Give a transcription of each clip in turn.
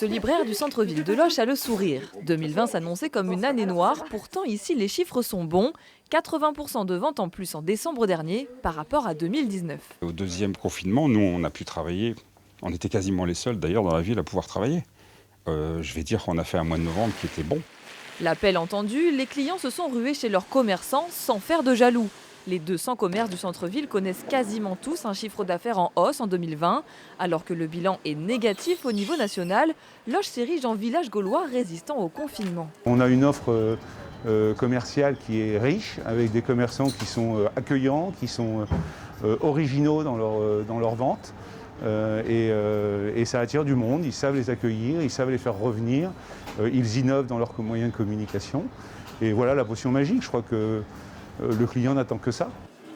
Ce libraire du centre-ville de Loches a le sourire. 2020 s'annonçait comme une année noire, pourtant ici les chiffres sont bons. 80% de ventes en plus en décembre dernier par rapport à 2019. Au deuxième confinement, nous on a pu travailler, on était quasiment les seuls d'ailleurs dans la ville à pouvoir travailler. Je vais dire qu'on a fait un mois de novembre qui était bon. L'appel entendu, les clients se sont rués chez leurs commerçants sans faire de jaloux. Les 200 commerces du centre-ville connaissent quasiment tous un chiffre d'affaires en hausse en 2020. Alors que le bilan est négatif au niveau national, Loches s'érige en village gaulois résistant au confinement. On a une offre commerciale qui est riche, avec des commerçants qui sont accueillants, qui sont originaux dans leur vente. Et ça attire du monde, ils savent les accueillir, ils savent les faire revenir, ils innovent dans leurs moyens de communication. Et voilà la potion magique, je crois que le client n'attend que ça.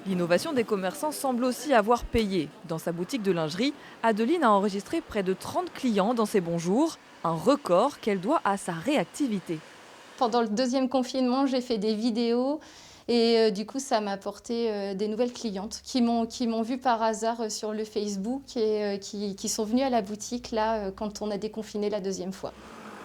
L'innovation des commerçants semble aussi avoir payé. Dans sa boutique de lingerie, Adeline a enregistré près de 30 clients dans ses bons jours, un record qu'elle doit à sa réactivité. Pendant le deuxième confinement, j'ai fait des vidéos et du coup, ça m'a apporté des nouvelles clientes qui m'ont vu par hasard sur le Facebook et qui sont venues à la boutique là quand on a déconfiné la deuxième fois.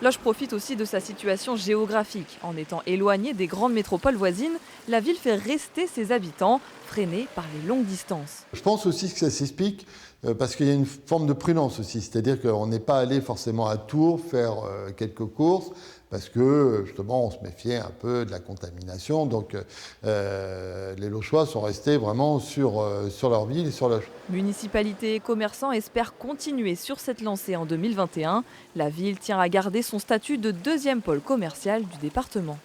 Loches profite aussi de sa situation géographique. En étant éloignée des grandes métropoles voisines, la ville fait rester ses habitants, freinés par les longues distances. Je pense aussi que ça s'explique parce qu'il y a une forme de prudence aussi. C'est-à-dire qu'on n'est pas allé forcément à Tours faire quelques courses parce que justement on se méfiait un peu de la contamination. Donc les Lochois sont restés vraiment sur leur ville et sur Loches. Municipalités et commerçants espèrent continuer sur cette lancée en 2021. La ville tient à garder son statut de deuxième pôle commercial du département.